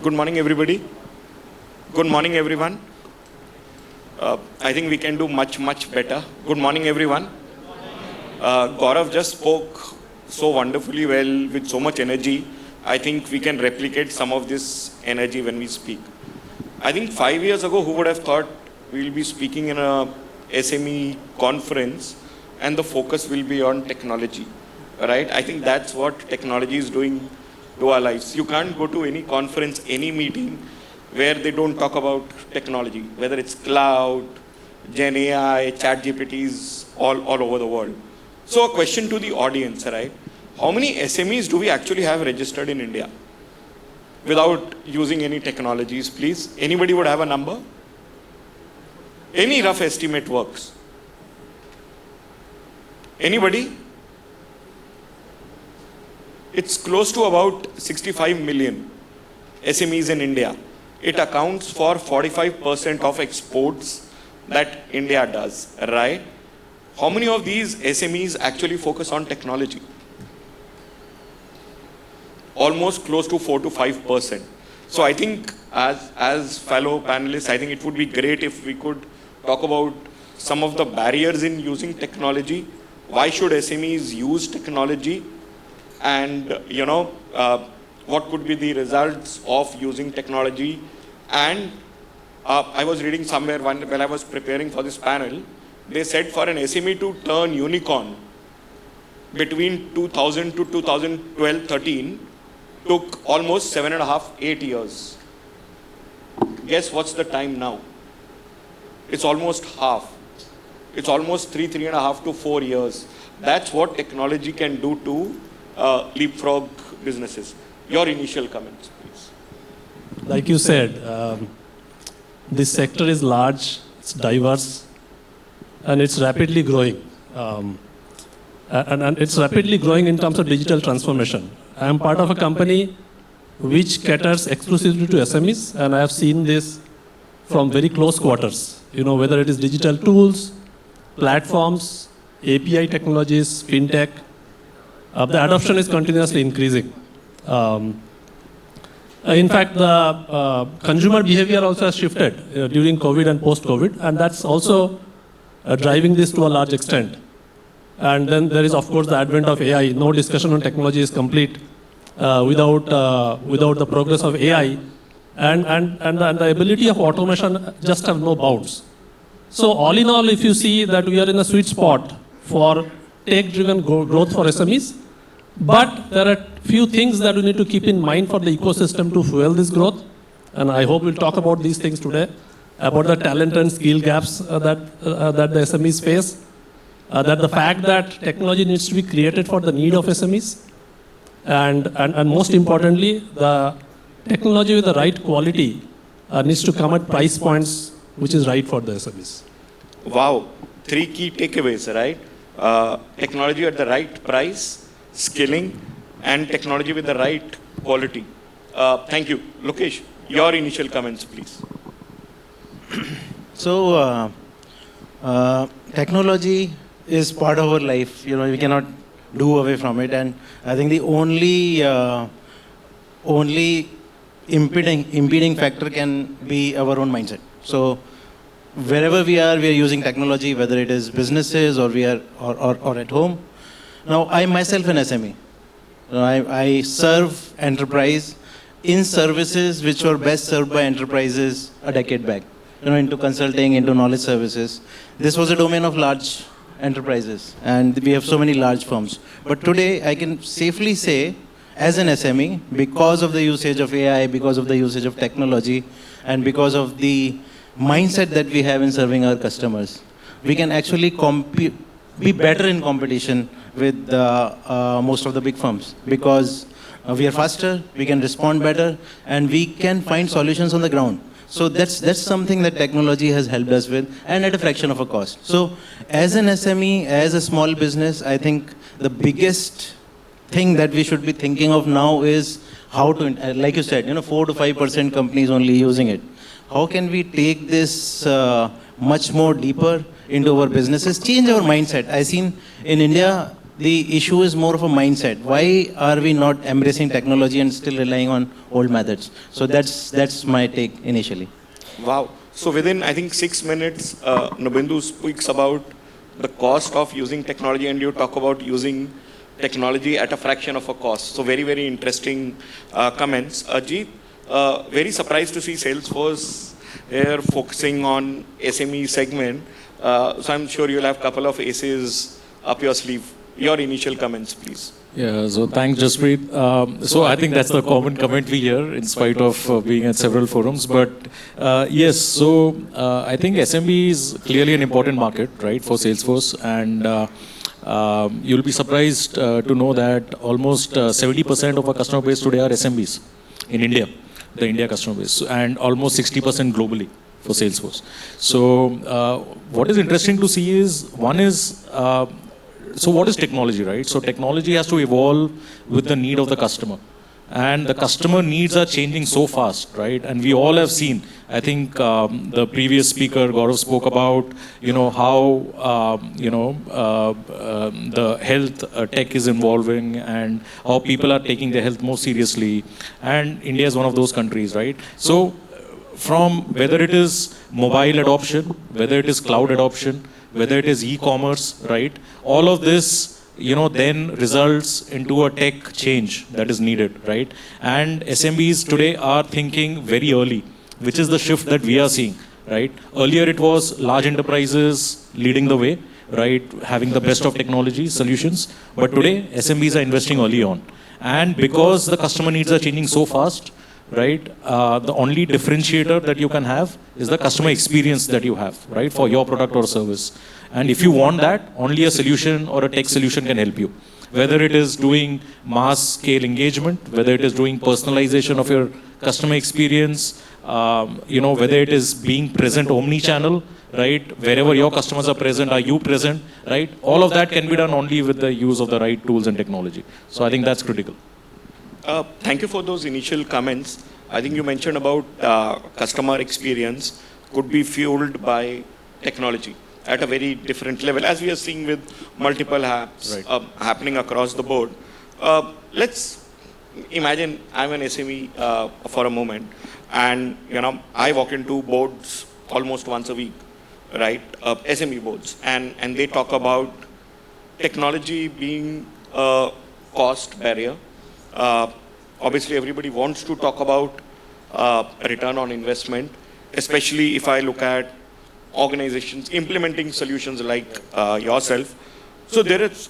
Good morning, everybody. Good morning, everyone. I think we can do much better. Good morning, everyone. Gaurav just spoke so wonderfully well with so much energy. I think we can replicate some of this energy when we speak. I think 5 years ago, who would have thought we'll be speaking in a SME conference and the focus will be on technology, right? I think that's what technology is doing to our lives. You can't go to any conference, any meeting where they don't talk about technology, whether it's cloud, Gen AI, chat GPTs, all over the world. So a question to the audience, right? How many SMEs do we actually have registered in India without using any technologies, please? Anybody would have a number? Any rough estimate works. Anybody? It's close to about 65 million SMEs in India. It accounts for 45% of exports that India does, right? How many of these SMEs actually focus on technology? Almost close to 4 to 5%. So I think as fellow panelists, I think it would be great if we could talk about some of the barriers in using technology. Why should SMEs use technology? And, what could be the results of using technology? And I was reading somewhere when I was preparing for this panel, they said for an SME to turn unicorn between 2000 to 2012-13 took almost 7.5, 8 years. Guess what's the time now? It's almost half. It's almost 3.5 to 4 years. That's what technology can do to leapfrog businesses. Your initial comments, please. Like you said, this sector is large, it's diverse, and it's rapidly growing. And it's rapidly growing in terms of digital transformation. I am part of a company which caters exclusively to SMEs, and I have seen this from very close quarters. Whether it is digital tools, platforms, API technologies, fintech, the adoption is continuously increasing. In fact, the consumer behavior also has shifted during COVID and post-COVID, and that's also driving this to a large extent. And then there is, of course, the advent of AI. No discussion on technology is complete without the progress of AI, and the ability of automation just have no bounds. So all in all, if you see that we are in a sweet spot for tech-driven growth for SMEs, but there are few things that we need to keep in mind for the ecosystem to fuel this growth. And I hope we'll talk about these things today, about the talent and skill gaps that the SMEs face, that the fact that technology needs to be created for the need of SMEs, and most importantly, the technology with the right quality needs to come at price points which is right for the SMEs. Wow, 3 key takeaways, right? Technology at the right price, skilling, and technology with the right quality. Thank you. Lokesh, your initial comments, please. So, technology is part of our life. We cannot do away from it. And I think the only impeding factor can be our own mindset. So, wherever we are using technology, whether it is businesses or or at home. Now, I myself an SME. I serve enterprise in services which were best served by enterprises a decade back. Into consulting, into knowledge services. This was a domain of large enterprises, and we have so many large firms. But today, I can safely say, as an SME, because of the usage of AI, because of the usage of technology, and because of the mindset that we have in serving our customers, we can actually be better in competition with most of the big firms, because we are faster, we can respond better, and we can find solutions on the ground. So that's something that technology has helped us with, and at a fraction of a cost. So as an SME, as a small business, I think the biggest thing that we should be thinking of now is how to, like you said, 4 to 5% companies only using it. How can we take this much more deeper into our businesses, change our mindset? I've seen in India, the issue is more of a mindset. Why are we not embracing technology and still relying on old methods? So that's my take initially. Wow. So within, I think, 6 minutes, Nabendu speaks about the cost of using technology, and you talk about using technology at a fraction of a cost. So very, very interesting comments. Ajit, very surprised to see Salesforce here focusing on SME segment. So I'm sure you'll have a couple of aces up your sleeve. Your initial comments, please. Yeah, so thanks, Jaspreet. So I think that's the common comment we hear in spite of being at several forums. But yes, so I think SMB is clearly an important market, right, for Salesforce. And you'll be surprised to know that almost 70% of our customer base today are SMBs in India, the India customer base, and almost 60% globally for Salesforce. So what is interesting to see is, one is, so what is technology, right? So technology has to evolve with the need of the customer. And the customer needs are changing so fast, right? And we all have seen, I think the previous speaker, Gaurav, spoke about, how, the health tech is evolving and how people are taking their health more seriously. And India is one of those countries, right? So from whether it is mobile adoption, whether it is cloud adoption, whether it is e-commerce, right? All of this, then results into a tech change that is needed, right? And SMBs today are thinking very early, which is the shift that we are seeing, right? Earlier it was large enterprises leading the way, right? Having the best of technology solutions. But today, SMBs are investing early on. And because the customer needs are changing so fast, right? The only differentiator that you can have is the customer experience that you have, right? For your product or service. And if you want that, only a solution or a tech solution can help you. Whether it is doing mass scale engagement, whether it is doing personalization of your customer experience, whether it is being present omni-channel, right? Wherever your customers are present, are you present, right? All of that can be done only with the use of the right tools and technology. So I think that's critical. Thank you for those initial comments. I think you mentioned about customer experience could be fueled by technology at a very different level, as we are seeing with multiple apps happening across the board. Let's imagine I'm an SME for a moment, and I walk into boards almost once a week, right? SME boards, and they talk about technology being a cost barrier. Obviously, everybody wants to talk about return on investment, especially if I look at organizations implementing solutions like yourself. So there is,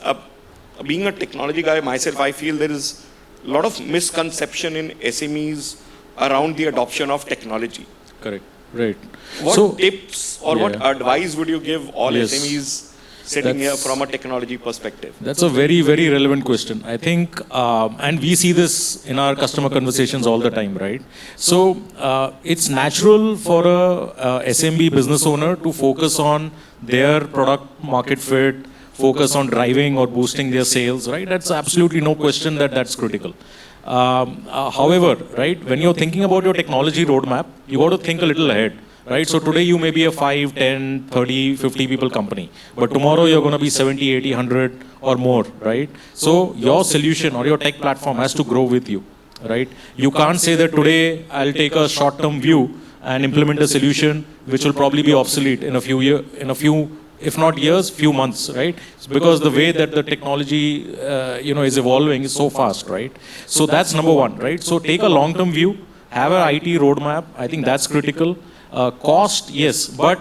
being a technology guy myself, I feel there is a lot of misconception in SMEs around the adoption of technology. Correct. Right. What tips or what advice would you give all SMEs sitting here from a technology perspective? That's a very, very relevant question. I think, and we see this in our customer conversations all the time, right? So it's natural for a SMB business owner to focus on their product market fit, focus on driving or boosting their sales, right? That's absolutely no question that that's critical. However, right, when you're thinking about your technology roadmap, you got to think a little ahead. Right? So today you may be a 5, 10, 30, 50 people company, but tomorrow you're going to be 70, 80, 100 or more, right? So your solution or your tech platform has to grow with you, right? You can't say that today I'll take a short-term view and implement a solution which will probably be obsolete in a few, if not years, few months, right? It's because the way that the technology, is evolving is so fast, right? So that's number one, right? So take a long-term view, have an IT roadmap. I think that's critical. Cost, yes, but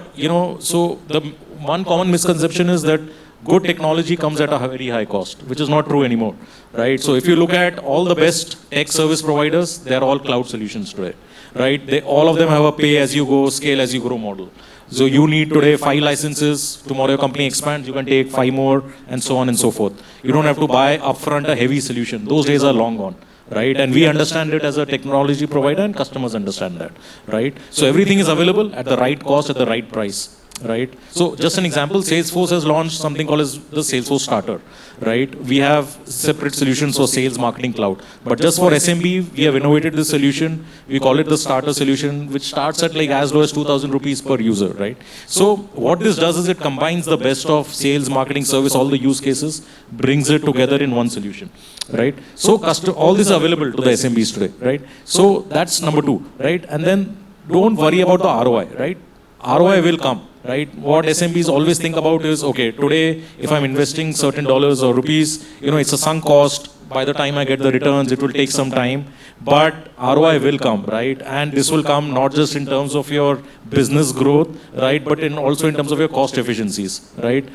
so the one common misconception is that good technology comes at a very high cost, which is not true anymore, right? So if you look at all the best tech service providers, they're all cloud solutions today, right? All of them have a pay-as-you-go, scale-as-you-grow model. So you need today 5 licenses, tomorrow your company expands, you can take 5 more, and so on and so forth. You don't have to buy upfront a heavy solution. Those days are long gone. Right? And we understand it as a technology provider and customers understand that, right? So everything is available at the right cost, at the right price, right? So just an example, Salesforce has launched something called as the Salesforce Starter, right? We have separate solutions for sales marketing cloud, but just for SMB, we have innovated this solution. We call it the Starter solution, which starts at like as low as 2,000 rupees per user, right? So what this does is it combines the best of sales, marketing, service, all the use cases, brings it together in one solution, right? So all this is available to the SMBs today, right? So that's number two, right? And then don't worry about the ROI, right? ROI will come, right? What SMBs always think about is, okay, today, if I'm investing certain dollars or rupees, it's a sunk cost. By the time I get the returns, it will take some time, but ROI will come, right? And this will come not just in terms of your business growth, right? But also in terms of your cost efficiencies, right?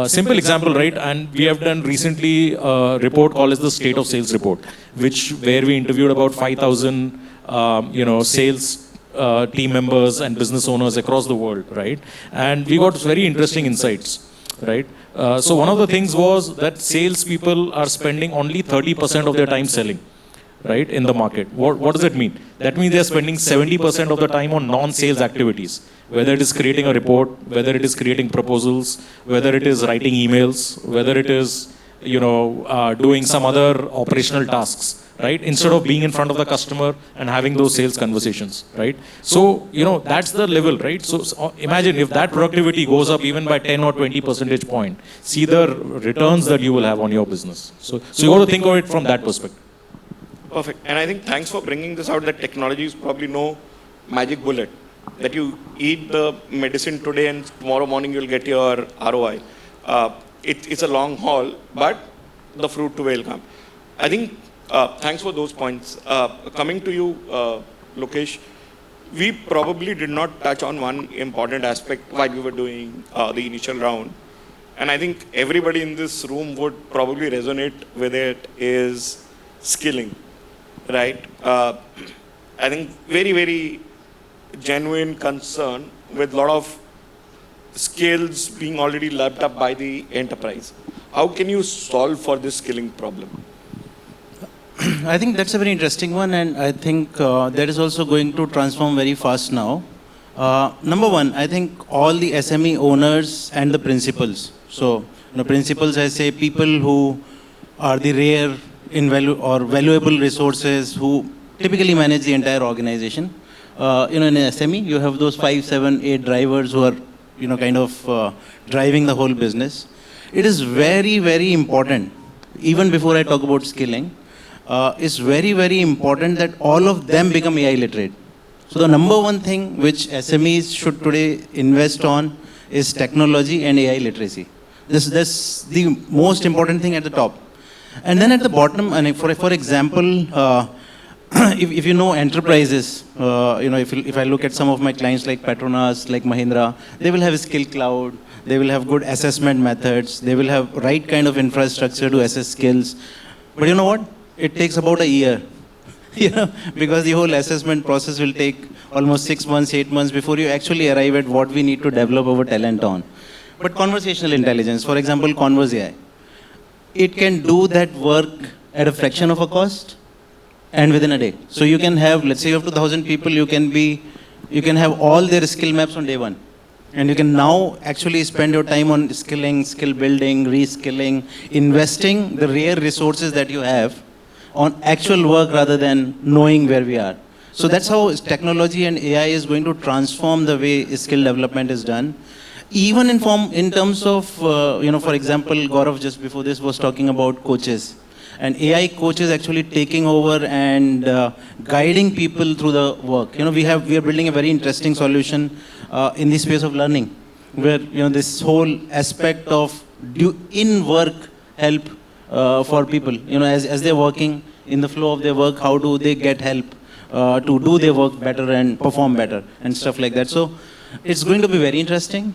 Simple example, right? And we have done recently a report called as the State of Sales report, where we interviewed about 5,000, sales team members and business owners across the world, right? And we got very interesting insights, right? So one of the things was that salespeople are spending only 30% of their time selling, right, in the market. What does that mean? That means they're spending 70% of the time on non-sales activities, whether it is creating a report, whether it is creating proposals, whether it is writing emails, whether it is, doing some other operational tasks, right? Instead of being in front of the customer and having those sales conversations, right? So, that's the level, right? So imagine if that productivity goes up even by 10 or 20 percentage point, see the returns that you will have on your business. So you got to think of it from that perspective. Perfect. And I think thanks for bringing this out, that technology is probably no magic bullet, that you eat the medicine today and tomorrow morning you'll get your ROI. It's a long haul, but the fruit will come. I think, thanks for those points. Coming to you, Lokesh, we probably did not touch on one important aspect while we were doing the initial round. And I think everybody in this room would probably resonate with it, is skilling, right? I think very, very genuine concern with a lot of skills being already lapped up by the enterprise. How can you solve for this skilling problem? I think that's a very interesting one, and I think that is also going to transform very fast now. Number one, I think all the SME owners and the principals. So, principals, I say people who are the rare valuable resources who typically manage the entire organization. In an SME, you have those 5, 7, 8 drivers who are, driving the whole business. It is very, very important, even before I talk about skilling, it's very, very important that all of them become AI literate. So the number one thing which SMEs should today invest on is technology and AI literacy. That's the most important thing at the top. And then at the bottom, and for example, if you know enterprises, if I look at some of my clients like Petronas, like Mahindra, they will have a skill cloud, they will have good assessment methods, they will have right kind of infrastructure to assess skills. But you know what? It takes about a year, because the whole assessment process will take almost 6 months, 8 months before you actually arrive at what we need to develop our talent on. But conversational intelligence, for example, Converse AI, it can do that work at a fraction of a cost and within a day. So you can have, let's say you have 2,000 people, you can have all their skill maps on day one. And you can now actually spend your time on skilling, skill building, reskilling, investing the rare resources that you have on actual work rather than knowing where we are. So that's how technology and AI is going to transform the way skill development is done. Even in terms of, for example, Gaurav just before this was talking about coaches. And AI coaches actually taking over and guiding people through the work. We are building a very interesting solution in the space of learning, where this whole aspect of in-work help for people. As they're working in the flow of their work, how do they get help to do their work better and perform better and stuff like that. So it's going to be very interesting.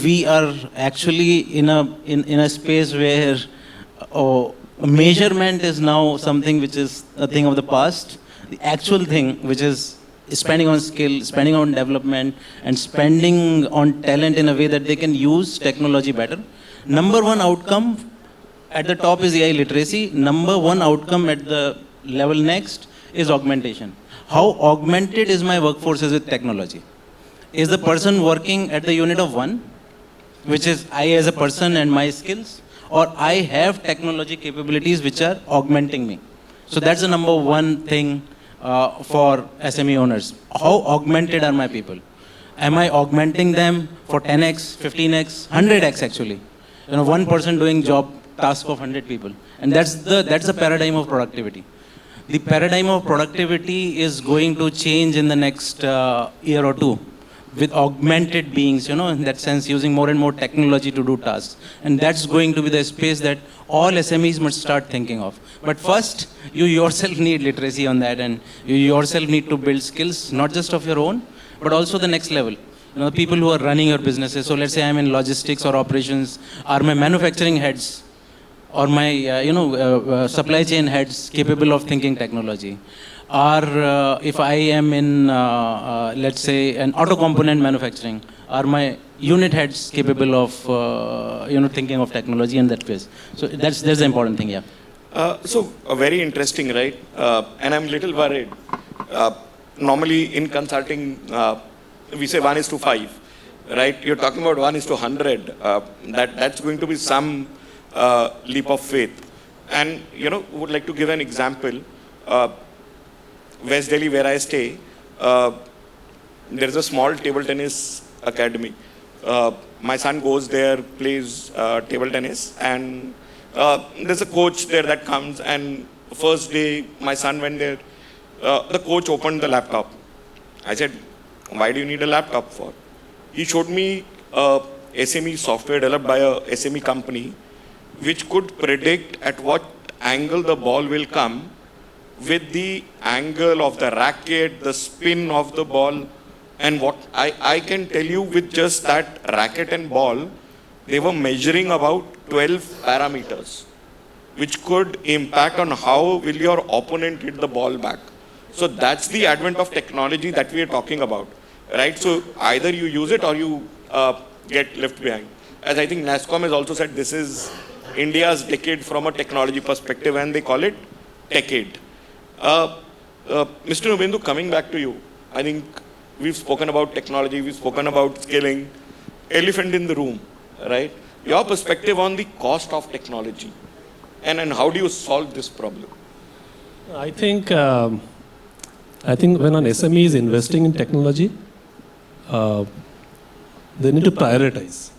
We are actually in a space where measurement is now something which is a thing of the past. The actual thing, which is spending on skill, spending on development, and spending on talent in a way that they can use technology better. Number one outcome at the top is AI literacy. Number one outcome at the level next is augmentation. How augmented is my workforce with technology? is the person working at the unit of one, which is I as a person and my skills, or I have technology capabilities which are augmenting me. So that's the number one thing for SME owners. How augmented are my people? Am I augmenting them for 10x, 15x, 100x actually? You know, one person doing task of 100 people. And that's the paradigm of productivity. The paradigm of productivity is going to change in the next year or two with augmented beings, you know, in that sense, using more and more technology to do tasks. And that's going to be the space that all SMEs must start thinking of. But first, you yourself need literacy on that, and you yourself need to build skills, not just of your own, but also the next level. You know, the people who are running your businesses. So let's say I'm in logistics or operations, are my manufacturing heads, or my supply chain heads capable of thinking technology? Or if I am in, let's say, an auto component manufacturing, are my unit heads capable of, thinking of technology in that phase? So that's the important thing, yeah. Very interesting, right? And I'm a little worried. Normally in consulting, we say 1:5, right? You're talking about 1:100. That's going to be some leap of faith. And, would like to give an example. West Delhi, where I stay, there is a small table tennis academy. My son goes there, plays table tennis, and there's a coach there that comes. And first day, my son went there. The coach opened the laptop. I said, "Why do you need a laptop for?" He showed me SME software developed by a SME company, which could predict at what angle the ball will come, with the angle of the racket, the spin of the ball, and what I can tell you, with just that racket and ball, they were measuring about 12 parameters, which could impact on how will your opponent hit the ball back. So that's the advent of technology that we are talking about, right? So either you use it or you get left behind. As I think NASSCOM has also said, this is India's decade from a technology perspective, and they call it Decade. Mr. Nabendu, coming back to you, I think we've spoken about technology, we've spoken about scaling, elephant in the room, right? Your perspective on the cost of technology, and how do you solve this problem? I think when an SME is investing in technology, they need to prioritize,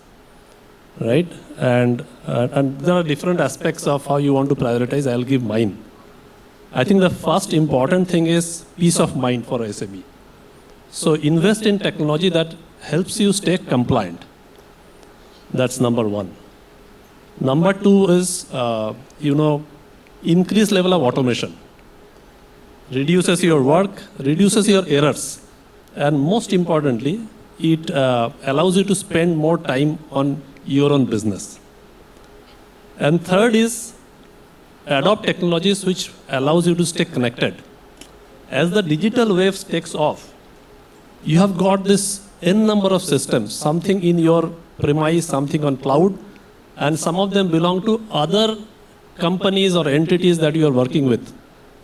right? And there are different aspects of how you want to prioritize. I'll give mine. I think the first important thing is peace of mind for SME. So invest in technology that helps you stay compliant. That's number one. Number two is, increased level of automation. Reduces your work, reduces your errors. And most importantly, it allows you to spend more time on your own business. And third is, adopt technologies which allows you to stay connected. As the digital waves takes off, you have got this n number of systems, something in your premise, something on cloud, and some of them belong to other companies or entities that you are working with.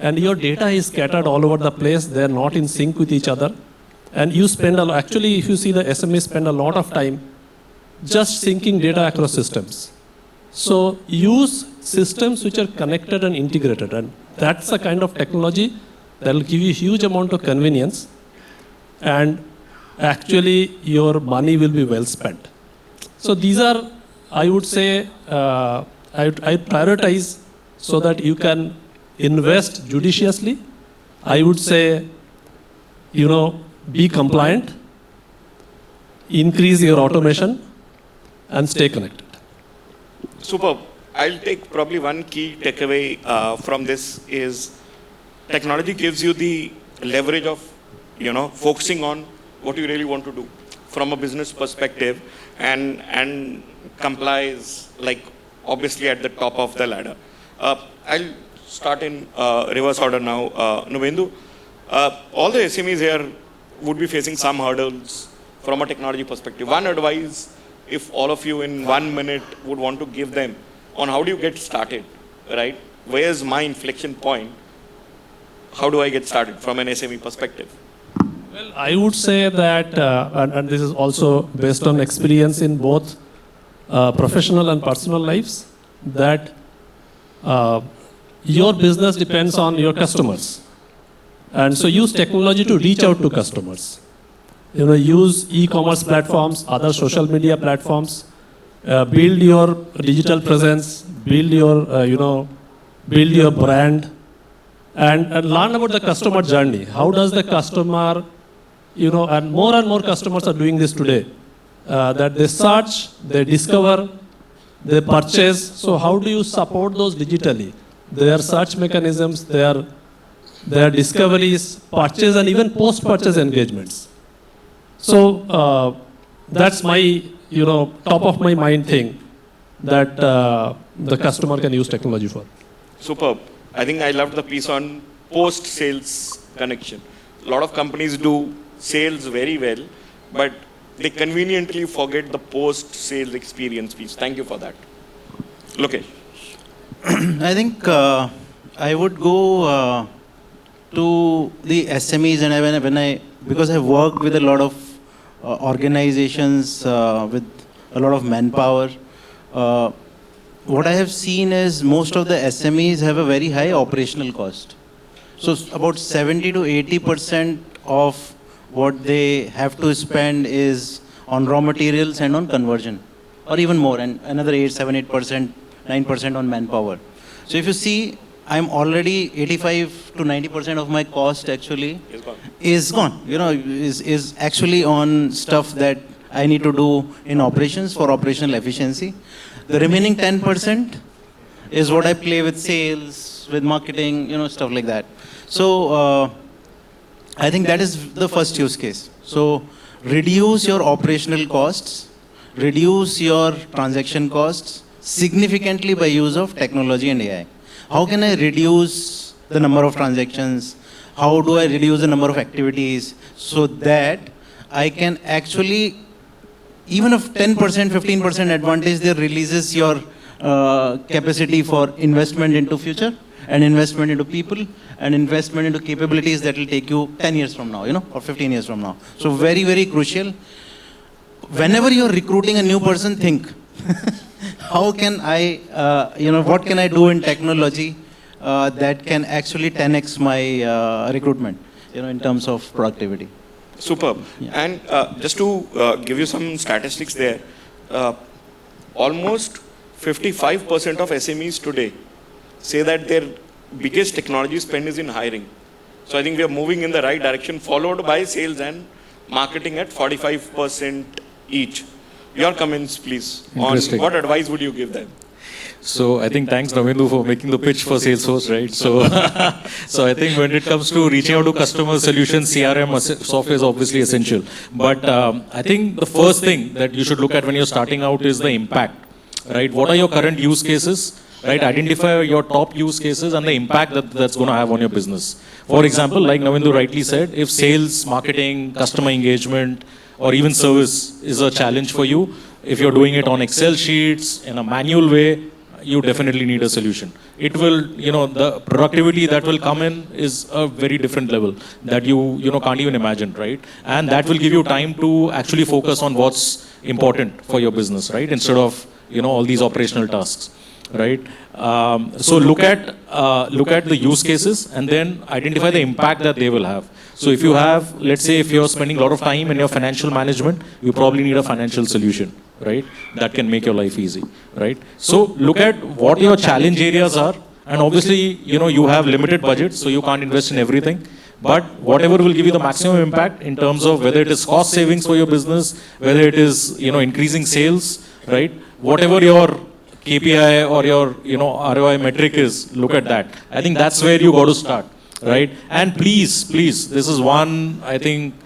And your data is scattered all over the place. They are not in sync with each other. And you spend actually, if you see the SMEs spend a lot of time just syncing data across systems. So use systems which are connected and integrated, and that's the kind of technology that will give you huge amount of convenience, and actually your money will be well spent. So these are, I would say, I prioritize so that you can invest judiciously. I would say, be compliant, increase your automation, and stay connected. Superb. I'll take probably one key takeaway from this is technology gives you the leverage of, focusing on what you really want to do from a business perspective, and complies obviously at the top of the ladder. I'll start in reverse order now. Nabendu, all the SMEs here would be facing some hurdles from a technology perspective. One advice, if all of you in 1 minute would want to give them on how do you get started, right? Where's my inflection point? How do I get started from an SME perspective? Well, I would say that, and this is also based on experience in both professional and personal lives, that your business depends on your customers. And so use technology to reach out to customers. Use e-commerce platforms, other social media platforms, build your digital presence, build your brand, and learn about the customer journey. How does the customer, and more customers are doing this today, that they search, they discover, they purchase. So how do you support those digitally? Their search mechanisms, their discoveries, purchase, and even post-purchase engagements. So that's my, top of my mind thing that the customer can use technology for. Superb. I think I loved the piece on post-sales connection. A lot of companies do sales very well, but they conveniently forget the post-sales experience piece. Thank you for that. Lokesh. I think I would go to the SMEs, and because I've worked with a lot of organizations with a lot of manpower, what I have seen is most of the SMEs have a very high operational cost. So about 70 to 80% of what they have to spend is on raw materials and on conversion, or even more, and another 8%, 9% on manpower. So if you see, I'm already 85 to 90% of my cost actually is gone. Is actually on stuff that I need to do in operations for operational efficiency. The remaining 10% is what I play with sales, with marketing, stuff like that. So I think that is the first use case. So reduce your operational costs, reduce your transaction costs significantly by use of technology and AI. How can I reduce the number of transactions? How do I reduce the number of activities so that I can actually, even if 10%, 15% advantage there releases your capacity for investment into future and investment into people and investment into capabilities that will take you 10 years from now, or 15 years from now. So very, very crucial. Whenever you're recruiting a new person, think, how can I, what can I do in technology that can actually 10x my recruitment, in terms of productivity. Superb. Yeah. And just to give you some statistics there, almost 55% of SMEs today say that their biggest technology spend is in hiring. So I think we are moving in the right direction, followed by sales and marketing at 45% each. Your comments, please, on what advice would you give them? So I think thanks Nabendu for making the pitch for Salesforce, right? So I think when it comes to reaching out to customer solutions, CRM software is obviously essential. But I think the first thing that you should look at when you're starting out is the impact, right? What are your current use cases, right? Identify your top use cases and the impact that's going to have on your business. For example, like Nabendu rightly said, if sales, marketing, customer engagement, or even service is a challenge for you, if you're doing it on Excel sheets in a manual way, you definitely need a solution. It will, the productivity that will come in is a very different level that you can't even imagine, right? And that will give you time to actually focus on what's important for your business, right? Instead of, all these operational tasks, right? So look at the use cases and then identify the impact that they will have. So if you have, let's say if you're spending a lot of time in your financial management, you probably need a financial solution, right? That can make your life easy, right? So look at what your challenge areas are. And obviously, you have limited budgets, so you can't invest in everything. But whatever will give you the maximum impact in terms of whether it is cost savings for your business, whether it is, increasing sales, right? Whatever your KPI or your, ROI metric is, look at that. I think that's where you got to start. Right? And please, this is one, I think,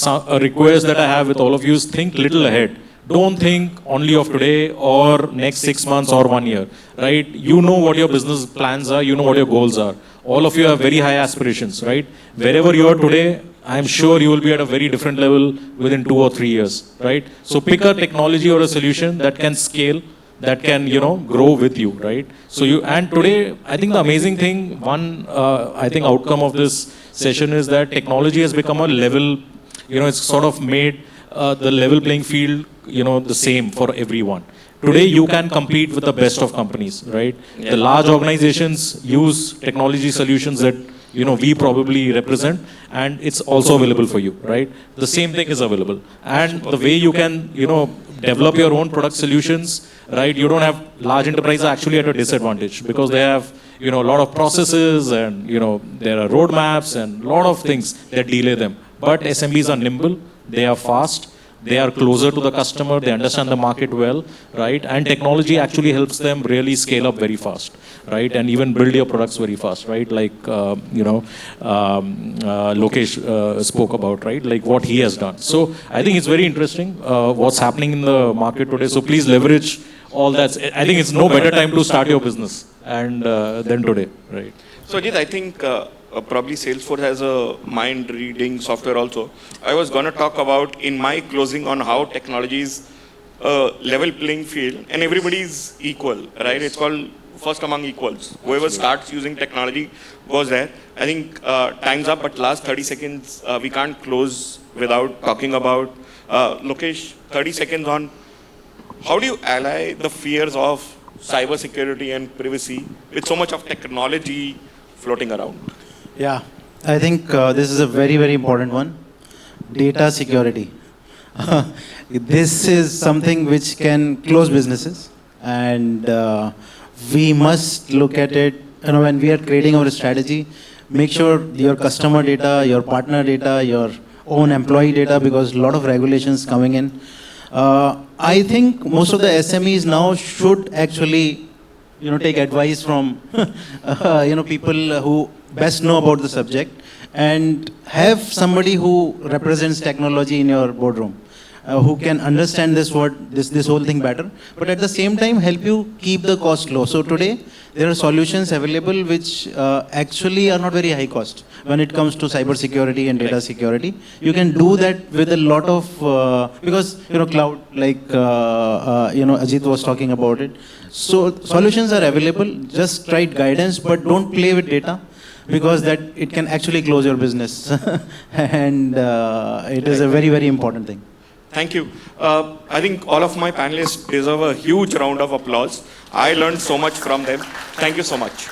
a request that I have with all of you is think little ahead. Don't think only of today or next 6 months or 1 year, right? You know what your business plans are, you know what your goals are. All of you have very high aspirations, right? Wherever you are today, I'm sure you will be at a very different level within 2 or 3 years, right? So pick a technology or a solution that can scale, that can, grow with you, right? So and today, I think the amazing thing, I think outcome of this session is that technology has become a level it's sort of made the level playing field, the same for everyone. Today, you can compete with the best of companies, right? Yeah. The large organizations use technology solutions that, we probably represent, and it's also available for you, right? The same thing is available. And the way you can, develop your own product solutions, right? You don't have large enterprises actually at a disadvantage because they have, a lot of processes and, there are roadmaps and a lot of things that delay them. But SMBs are nimble, they are fast, they are closer to the customer, they understand the market well, right? And technology actually helps them really scale up very fast, right? And even build your products very fast, right? Like, Lokesh spoke about, right? Like what he has done. So I think it's very interesting what's happening in the market today. So please leverage all that. I think it's no better time to start your business and than today, right? So Ajit, I think probably Salesforce has a mind reading software also. I was going to talk about in my closing on how technology is level playing field and everybody is equal, right? It's called first among equals. Whoever starts using technology goes there. I think time's up, but last 30 seconds, we can't close without talking about, Lokesh, 30 seconds on how do you ally the fears of cybersecurity and privacy with so much of technology floating around? Yeah, I think this is a very, very important one. Data security. This is something which can close businesses, and we must look at it, when we are creating our strategy, make sure your customer data, your partner data, your own employee data, because a lot of regulations coming in. I think most of the SMEs now should actually, take advice from, people who best know about the subject, and have somebody who represents technology in your boardroom, who can understand this whole thing better, but at the same time help you keep the cost low. So today there are solutions available which actually are not very high cost when it comes to cyber security and data security. You can do that with a lot of because cloud, like Ajit was talking about it. So solutions are available. Just try guidance, but don't play with data, because that it can actually close your business and it is a very, very important thing. Thank you. I think all of my panelists deserve a huge round of applause. I learned so much from them. Thank you so much.